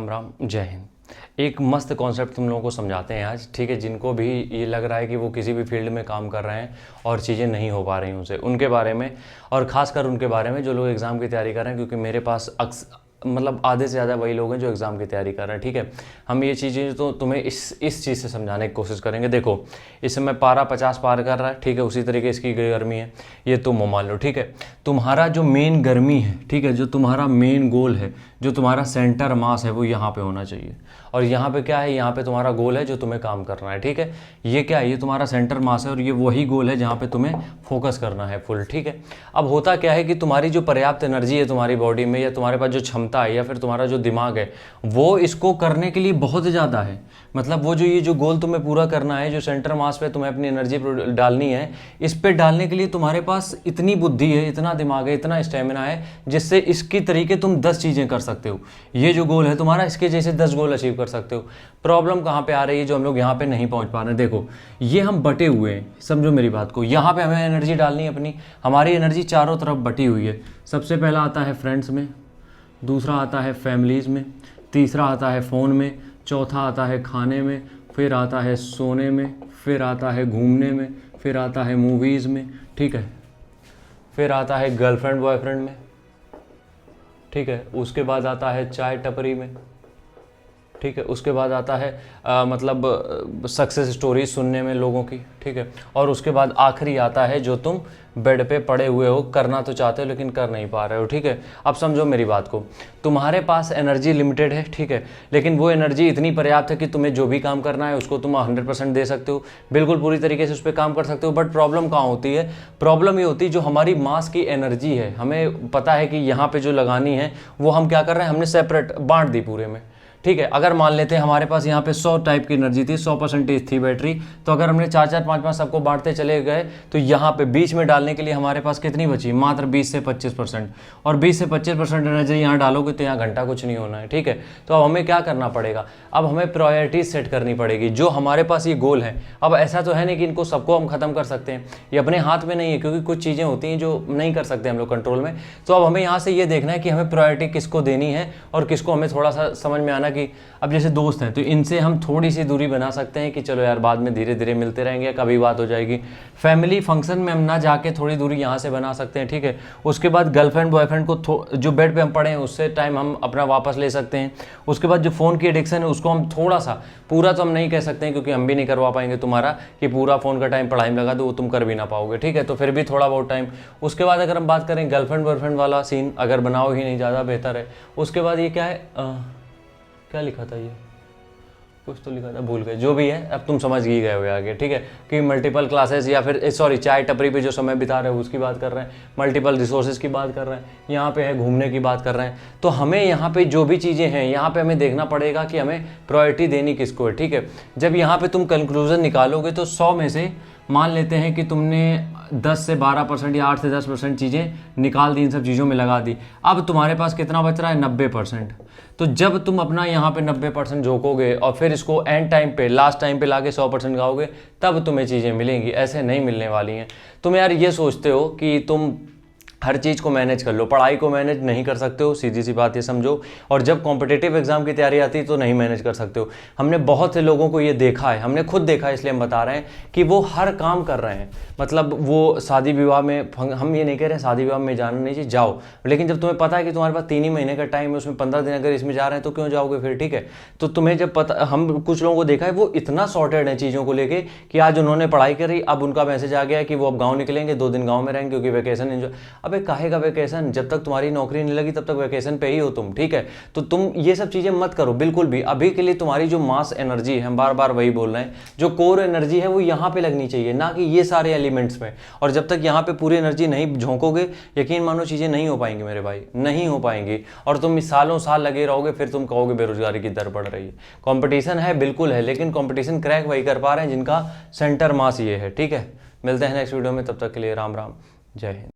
राम राम, जय हिंद। एक मस्त कॉन्सेप्ट तुम लोगों को समझाते हैं आज, ठीक है। जिनको भी ये लग रहा है कि वो किसी भी फील्ड में काम कर रहे हैं और चीज़ें नहीं हो पा रही उनसे, उनके बारे में, और ख़ासकर उनके बारे में जो लोग एग्ज़ाम की तैयारी कर रहे हैं, क्योंकि मेरे पास मतलब आधे से ज़्यादा वही लोग हैं जो एग्ज़ाम की तैयारी कर रहे हैं, ठीक है। हम ये चीज़ें तो तुम्हें इस चीज़ से समझाने की कोशिश करेंगे। देखो, इस समय पारा 50 पार कर रहा है, ठीक है। उसी तरीके इसकी गर्मी है, ये तुम मान लो, ठीक है। तुम्हारा जो मेन गर्मी है, ठीक है, जो तुम्हारा मेन गोल है, जो तुम्हारा सेंटर मास है, वो यहाँ पे होना चाहिए। और यहाँ पे क्या है, यहाँ पे तुम्हारा गोल है जो तुम्हें काम करना है, ठीक है। ये क्या है, ये तुम्हारा सेंटर मास है और ये वही गोल है जहाँ पे तुम्हें फोकस करना है फुल, ठीक है। अब होता क्या है कि तुम्हारी जो पर्याप्त एनर्जी है तुम्हारी बॉडी में, या तुम्हारे पास जो क्षमता है, या फिर तुम्हारा जो दिमाग है, वो इसको करने के लिए बहुत ज़्यादा है। मतलब वो जो ये जो गोल तुम्हें पूरा करना है, जो सेंटर मास पे तुम्हें अपनी एनर्जी डालनी है, इस पे डालने के लिए तुम्हारे पास इतनी बुद्धि है, इतना दिमाग है, इतना स्टेमिना है, जिससे इसकी तरीके तुम 10 चीज़ें कर सकते हो। ये जो गोल है तुम्हारा, इसके जैसे 10 गोल अचीव कर सकते हो। प्रॉब्लम कहाँ पे आ रही है, जो हम लोग यहाँ पे नहीं पहुँच पा रहे हैं। देखो, ये हम बटे हुए हैं, समझो मेरी बात को। यहाँ पे हमें एनर्जी डालनी है अपनी, हमारी एनर्जी चारों तरफ बटी हुई है। सबसे पहला आता है फ्रेंड्स में, दूसरा आता है फैमिलीज़ में, तीसरा आता है फ़ोन में, चौथा आता है खाने में, फिर आता है सोने में, फिर आता है घूमने में, फिर आता है मूवीज़ में, ठीक है, फिर आता है गर्लफ्रेंड बॉयफ्रेंड में, ठीक है। उसके बाद आता है चाय टपरी में, ठीक है। उसके बाद आता है मतलब सक्सेस स्टोरी सुनने में लोगों की, ठीक है। और उसके बाद आखिरी आता है जो तुम बेड पे पड़े हुए हो, करना तो चाहते हो लेकिन कर नहीं पा रहे हो, ठीक है। अब समझो मेरी बात को, तुम्हारे पास एनर्जी लिमिटेड है, ठीक है, लेकिन वो एनर्जी इतनी पर्याप्त है कि तुम्हें जो भी काम करना है उसको तुम 100% दे सकते हो, बिल्कुल पूरी तरीके से उस पर काम कर सकते हो। बट प्रॉब्लम कहाँ होती है, प्रॉब्लम ये होती है जो हमारी मास की एनर्जी है, हमें पता है कि यहाँ पे जो लगानी है वो हम क्या कर रहे हैं, हमने सेपरेट बांट दी पूरे में, ठीक है। अगर मान लेते हैं हमारे पास यहाँ पे 100 टाइप की एनर्जी थी, 100% थी बैटरी, तो अगर हमने 4-4, 5-5 सबको बांटते चले गए, तो यहाँ पे बीच में डालने के लिए हमारे पास कितनी बची, मात्र 20 से 25%। और 20 से 25% एनर्जी यहाँ डालोगे तो यहाँ घंटा कुछ नहीं होना है, ठीक है। तो अब हमें क्या करना पड़ेगा, अब हमें प्रायोरिटीज सेट करनी पड़ेगी। जो हमारे पास ये गोल है, अब ऐसा तो है नहीं कि इनको सबको हम खत्म कर सकते हैं, ये अपने हाथ में नहीं है, क्योंकि कुछ चीज़ें होती हैं जो नहीं कर सकते हम लोग कंट्रोल में। तो अब हमें यहाँ से ये देखना है कि हमें प्रायोरिटी किसको देनी है और किसको हमें थोड़ा सा समझ में आना कि अब जैसे दोस्त हैं तो इनसे हम थोड़ी सी दूरी बना सकते हैं कि चलो यार बाद में धीरे धीरे मिलते रहेंगे, कभी बात हो जाएगी। फैमिली फंक्शन में हम ना जाके थोड़ी दूरी यहाँ से बना सकते हैं, ठीक है। उसके बाद गर्लफ्रेंड बॉयफ्रेंड को जो बेड पे हम पड़े हैं उससे टाइम हम अपना वापस ले सकते हैं। उसके बाद जो फ़ोन की एडिक्शन है उसको हम थोड़ा सा, पूरा तो हम नहीं कह सकते हैं क्योंकि हम भी नहीं करवा पाएंगे तुम्हारा कि पूरा फ़ोन का टाइम पढ़ाई में लगा दो, वो तुम कर भी ना पाओगे, ठीक है। तो फिर भी थोड़ा बहुत टाइम। उसके बाद अगर हम बात करें गर्लफ्रेंड बॉयफ्रेंड वाला सीन, अगर बनाओ ही नहीं ज़्यादा बेहतर है। उसके बाद ये क्या है, क्या लिखा था, ये कुछ तो लिखा था, भूल गए, जो भी है अब तुम समझ ही गए हो आगे, ठीक है। कि मल्टीपल क्लासेस या फिर सॉरी चाय टपरी पे जो समय बिता रहे हो उसकी बात कर रहे हैं, मल्टीपल रिसोर्सेज की बात कर रहे हैं, यहाँ पे है घूमने की बात कर रहे हैं। तो हमें यहाँ पे जो भी चीज़ें हैं, यहाँ पे हमें देखना पड़ेगा कि हमें प्रायोरिटी देनी किसको है, ठीक है। जब यहाँ पे तुम कंक्लूजन निकालोगे तो 100 में से मान लेते हैं कि तुमने 10 से 12% या 8 से 10% चीज़ें निकाल दी, इन सब चीज़ों में लगा दी। अब तुम्हारे पास कितना बच रहा है, 90%। तो जब तुम अपना यहाँ पे 90% झोंकोगे और फिर इसको एंड टाइम पे, लास्ट टाइम पे लाके 100% गाओगे, तब तुम्हें चीज़ें मिलेंगी, ऐसे नहीं मिलने वाली हैं। तुम यार ये सोचते हो कि तुम हर चीज़ को मैनेज कर लो, पढ़ाई को मैनेज नहीं कर सकते हो, सीधी सी बात ये समझो। और जब कॉम्पिटिटिव एग्जाम की तैयारी आती है तो नहीं मैनेज कर सकते हो। हमने बहुत से लोगों को ये देखा है, हमने खुद देखा है, इसलिए हम बता रहे हैं कि वो हर काम कर रहे हैं। मतलब वो शादी विवाह में, हम ये नहीं कह रहे हैं शादी विवाह में जाना नहीं चाहिए, जाओ, लेकिन जब तुम्हें पता है कि तुम्हारे पास 3 ही महीने का टाइम है, उसमें 15 दिन अगर इसमें जा रहे हैं तो क्यों जाओगे फिर, ठीक है। तो तुम्हें जब पता, हम कुछ लोगों को देखा है वो इतना सॉर्टेड है चीज़ों को लेके कि आज उन्होंने पढ़ाई करी, अब उनका मैसेज आ गया कि वो अब गाँव निकलेंगे, 2 दिन गाँव में रहेंगे क्योंकि वैकेशन एंजॉय। अब काहे का वैकेशन, जब तक तुम्हारी नौकरी नहीं लगी तब तक वैकेशन पे ही हो तुम, ठीक है। तो तुम ये सब चीजें मत करो बिल्कुल भी। अभी के लिए तुम्हारी जो मास एनर्जी है, हम बार बार वही बोल रहे हैं, जो कोर एनर्जी है वो यहाँ पे लगनी चाहिए, ना कि ये सारे एलिमेंट्स में। और जब तक यहाँ पे पूरी एनर्जी नहीं झोंकोगे, यकीन मानो चीजें नहीं हो पाएंगी मेरे भाई, नहीं हो पाएंगी। और तुम सालों साल लगे रहोगे, फिर तुम कहोगे बेरोजगारी की दर बढ़ रही है। कंपटीशन है, बिल्कुल है, लेकिन कंपटीशन क्रैक वही कर पा रहे हैं जिनका सेंटर मास ये है, ठीक है। मिलते हैं नेक्स्ट वीडियो में, तब तक के लिए राम राम, जय हिंद।